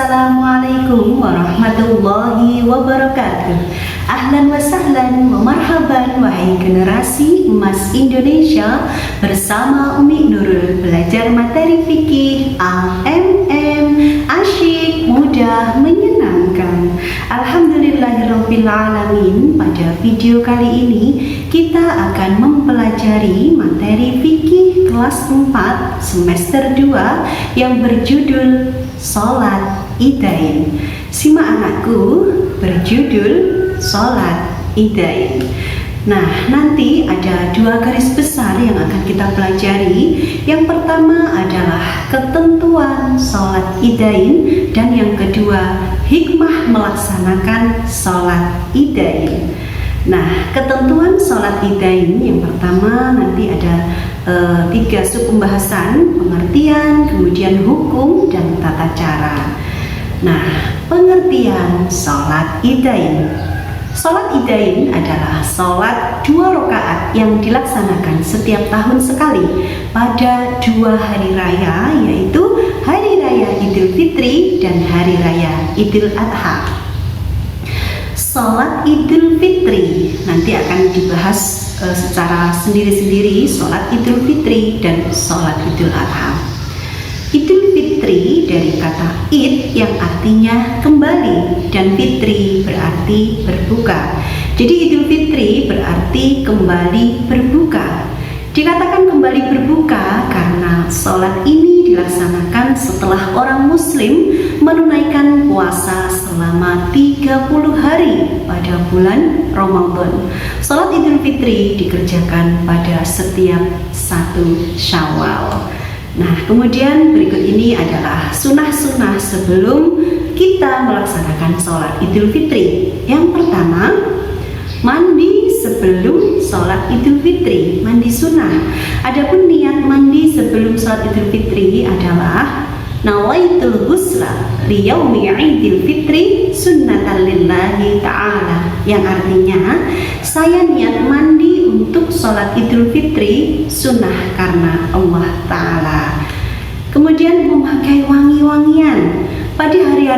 Assalamualaikum warahmatullahi wabarakatuh. Ahlan wa sahlan wa marhaban wahai generasi emas Indonesia, bersama Umi Nurul belajar materi fikih AMM, asyik, mudah, menyenangkan. Alhamdulillahirabbil alamin. Pada video kali ini kita akan mempelajari materi fikih kelas 4 semester 2 yang berjudul Sholat Idain. Simak anakku, berjudul Sholat Idain. Nah, nanti ada dua garis besar yang akan kita pelajari. Yang pertama adalah ketentuan sholat idain, dan yang kedua hikmah melaksanakan sholat idain. Nah, ketentuan sholat idain yang pertama nanti ada 3 sub pembahasan: pengertian, kemudian hukum, dan tata cara. Nah, pengertian sholat idain. Sholat idain adalah sholat 2 rakaat yang dilaksanakan setiap tahun sekali pada 2 hari raya, yaitu Hari Raya Idul Fitri dan Hari Raya Idul Adha. Sholat Idul Fitri nanti akan dibahas secara sendiri-sendiri, sholat Idul Fitri dan sholat Idul Adha. Idul Fitri dari kata id yang artinya kembali, dan fitri berarti berbuka. Jadi Idul Fitri berarti kembali berbuka. Dikatakan kembali berbuka karena sholat ini dilaksanakan setelah orang muslim menunaikan puasa selama 30 hari pada bulan Ramadan. Sholat Idul Fitri dikerjakan pada setiap 1 Syawal. Nah, kemudian berikut ini adalah sunnah-sunnah sebelum kita melaksanakan sholat Idul Fitri. Yang pertama, mandi sebelum sholat Idul Fitri, mandi sunnah. Adapun niat mandi sebelum sholat Idul Fitri adalah nawaitul ghusla liyaumi Idul Fitri sunnatan lillahi ta'ala, yang artinya saya niat mandi untuk sholat Idul Fitri sunnah karena Allah Ta'ala. Kemudian memakai wangi-wangian. Pada hari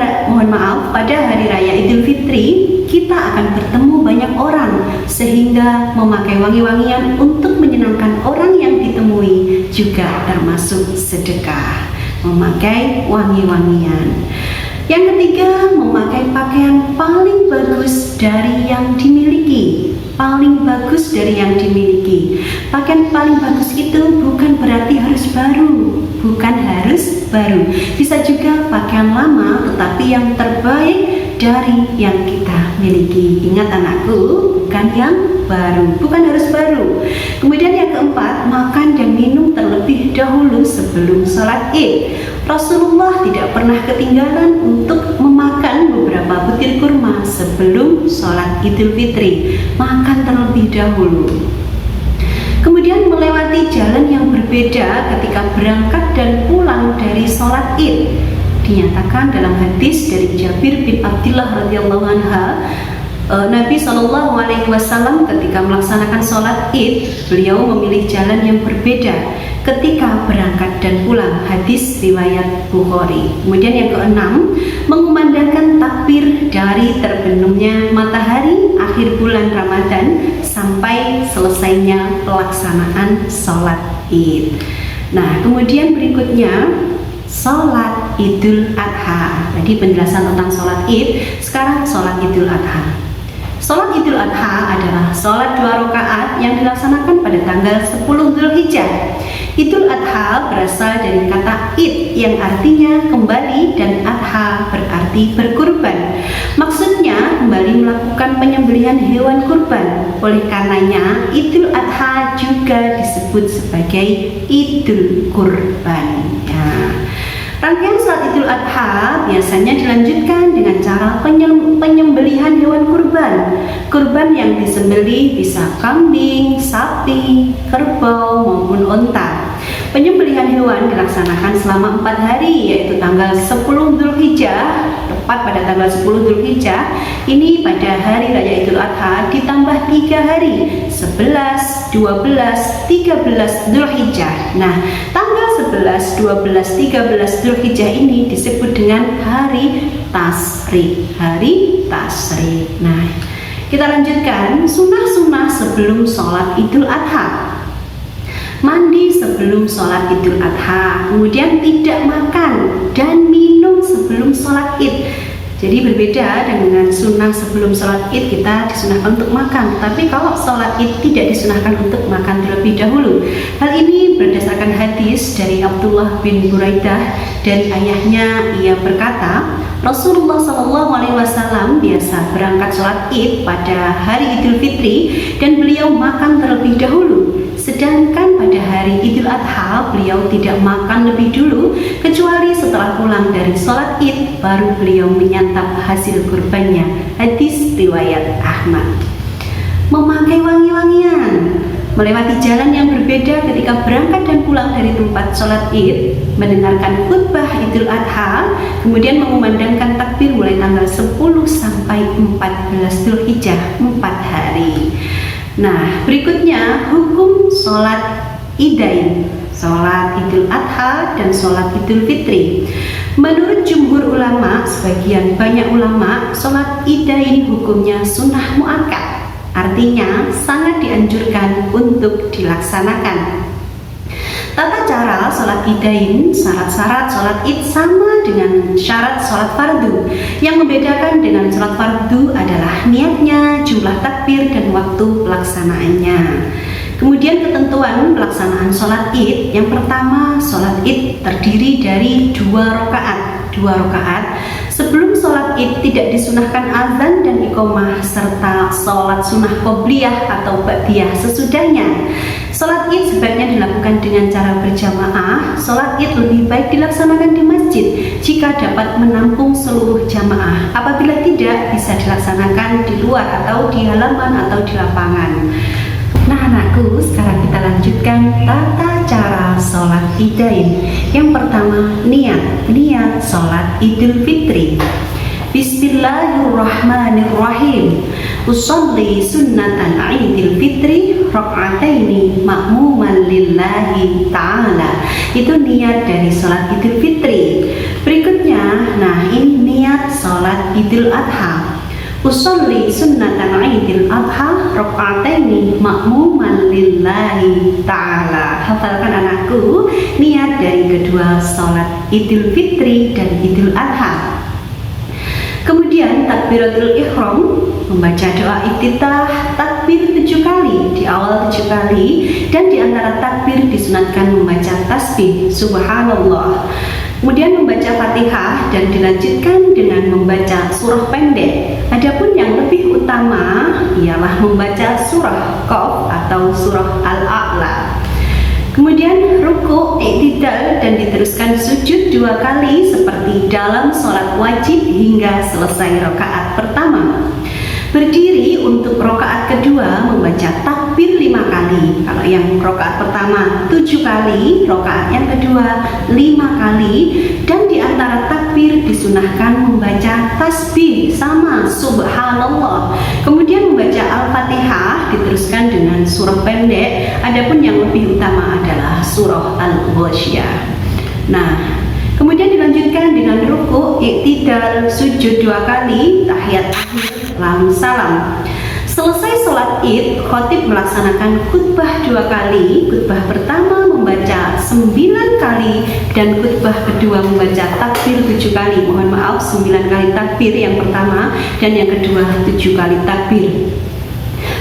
raya Idul Fitri kita akan bertemu banyak orang, sehingga memakai wangi-wangian untuk menyenangkan orang yang ditemui juga termasuk sedekah. Memakai wangi-wangian. Yang ketiga, memakai pakaian paling bagus dari yang dimiliki. Paling bagus dari yang dimiliki. Pakaian paling bagus itu bukan berarti harus baru. Bukan harus baru. Bisa juga pakaian lama tetapi yang terbaik dari yang kita miliki. Ingat anakku, bukan yang baru, bukan harus baru. Kemudian yang keempat, makan dan minum terlebih dahulu sebelum sholat id. Rasulullah tidak pernah ketinggalan untuk memakan beberapa butir kurma sebelum sholat Idul Fitri. Makan terlebih dahulu. Kemudian melewati jalan yang berbeda ketika berangkat dan pulang dari sholat id. Dinyatakan dalam hadis dari Jabir bin Abdullah radhiyallahu anha, Nabi SAW ketika melaksanakan sholat id, beliau memilih jalan yang berbeda ketika berangkat dan pulang. Hadis riwayat Bukhari. Kemudian yang keenam, mengumandangkan takbir dari terbenamnya matahari akhir bulan Ramadan sampai selesainya pelaksanaan sholat id. Nah, kemudian berikutnya sholat Idul Adha. Tadi penjelasan tentang sholat id, sekarang sholat Idul Adha. Sholat Idul Adha adalah sholat 2 rakaat yang dilaksanakan pada tanggal 10 Dzulhijjah. Idul Adha berasal dari kata id yang artinya kembali, dan adha berarti berkurban. Maksudnya kembali melakukan penyembelihan hewan kurban. Oleh karenanya Idul Adha juga disebut sebagai Idul Kurban. Ya. Rangkaian sholat Idul Adha biasanya dilanjutkan dengan cara penyembelihan hewan kurban. Kurban yang disembelih bisa kambing, sapi, kerbau, maupun unta. Penyembelihan hewan dilaksanakan selama 4 hari, yaitu tanggal 10 Dzulhijjah, tepat pada tanggal 10 Dzulhijjah. Ini pada hari raya Idul Adha ditambah 3 hari, 11, 12, 13 Dzulhijjah. Nah, tanggal 11, 12, 13 Dzulhijjah ini disebut dengan hari Tasyrik. Hari Tasyrik. Nah, kita lanjutkan sunnah-sunnah sebelum sholat Idul Adha. Mandi sebelum sholat Idul Adha, kemudian tidak makan dan minum sebelum sholat Id. Jadi berbeda dengan sunnah sebelum sholat Id, kita disunahkan untuk makan, tapi kalau sholat Id tidak disunahkan untuk makan terlebih dahulu. Hal ini berdasarkan hadis dari Abdullah bin Buraidah dari ayahnya. Ia berkata, Rasulullah SAW biasa berangkat sholat Id pada hari Idul Fitri dan beliau makan terlebih dahulu. Sedangkan pada hari Idul Adha beliau tidak makan lebih dulu, kecuali setelah pulang dari sholat Id baru beliau menyantap hasil kurbannya. Hadis riwayat Ahmad. Memakai wangi-wangian, melewati jalan yang berbeda ketika berangkat dan pulang dari tempat sholat Id, mendengarkan khutbah Idul Adha, kemudian mengumandangkan takbir mulai tanggal 10 sampai 14 Dzulhijjah, 4 hari. Nah, berikutnya hukum sholat Idain, sholat Idul Adha dan sholat Idul Fitri. Menurut jumhur ulama, sebagian banyak ulama, sholat Idain hukumnya sunnah muakkad, artinya sangat dianjurkan untuk dilaksanakan. Tata cara sholat Idain, syarat-syarat sholat Id sama dengan syarat sholat fardu. Yang membedakan dengan sholat fardu adalah niatnya, jumlah takbir, dan waktu pelaksanaannya. Kemudian ketentuan pelaksanaan sholat Id. Yang pertama, sholat Id terdiri dari 2 rakaat. 2 rakaat. Sebelum sholat Id tidak disunahkan azan dan iqomah serta sholat sunnah qobliyah atau ba'diyah sesudahnya. Sholat Id sebaiknya dilakukan dengan cara berjamaah. Sholat Id lebih baik dilaksanakan di masjid jika dapat menampung seluruh jamaah. Apabila tidak, bisa dilaksanakan di luar atau di halaman atau di lapangan. Nah anakku, sekarang kita lanjutkan tata cara sholat Idain. Yang pertama, niat sholat Idul Fitri. Bismillahirrahmanirrahim. Usolli sunnatan Idul Fitri raka'ataini ma'muman lillahi ta'ala. Itu niat dari sholat Idul Fitri. Berikutnya, nah ini niat sholat Idul Adha. Usolli sunnatan Idul Adha raka'ataini ma'muman lillahi ta'ala. Hafalkan anakku, niat dari kedua sholat Idul Fitri dan Idul Adha. Kemudian takbiratul ihram, membaca doa iftitah takbir 7 kali, di awal 7 kali, dan di antara takbir disunatkan membaca tasbih subhanallah. Kemudian membaca Fatihah dan dilanjutkan dengan membaca surah pendek. Adapun yang lebih utama ialah membaca surah Qaf atau surah Al-A'la. Kemudian ruku, i'tidal, dan diteruskan sujud 2 kali seperti dalam sholat wajib hingga selesai rakaat pertama. Berdiri untuk rakaat kedua membaca takbir 5 kali. Kalau yang rakaat pertama 7 kali, rakaat yang kedua 5 kali, dan di antara takbir disunahkan membaca tasbih sama subhanallah. Kemudian membaca Al-Fatihah diteruskan dengan surah pendek. Adapun yang lebih utama adalah surah Al-Ghasyiyah. Nah, kemudian dilanjutkan dengan ruku, i'tidal, sujud 2 kali, tahiyat akhir, lalu salam. Selesai sholat Id, khatib melaksanakan khutbah 2 kali. Khutbah pertama membaca 9 kali dan khutbah kedua membaca takbir 7 kali. Mohon maaf, 9 kali takbir yang pertama dan yang kedua 7 kali takbir.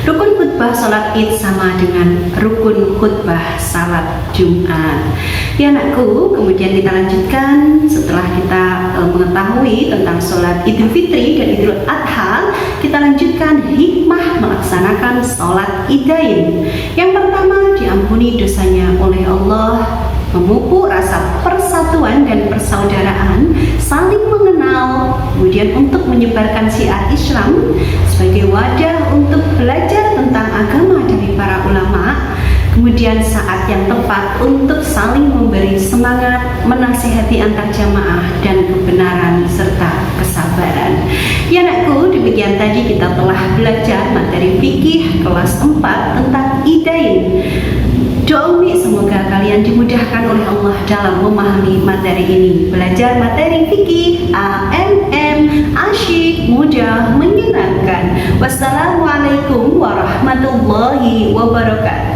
Rukun khutbah sholat Id sama dengan rukun khutbah salat Jumat. Ya anakku, kemudian kita lanjutkan setelah kita mengetahui tentang sholat Idul Fitri dan Idul Adha, kita lanjutkan hikmah melaksanakan sholat Idain. Yang pertama, diampuni dosanya oleh Allah, memupuk rasa persatuan dan persaudaraan, saling mengenal, kemudian untuk menyebarkan syiar Islam sebagai wadah untuk belajar tentang agama dari para ulama. kemudian saat yang tepat untuk saling memberi semangat, menasihati antar jamaah, dan kebenaran serta kesabaran. Ya anakku, demikian tadi kita telah belajar materi fikih kelas 4 tentang idain. Doa Umi semoga kalian dimudahkan oleh Allah dalam memahami materi ini. Belajar materi fikih AMM, asyik, mudah, menyenangkan. Wassalamualaikum warahmatullahi wabarakatuh.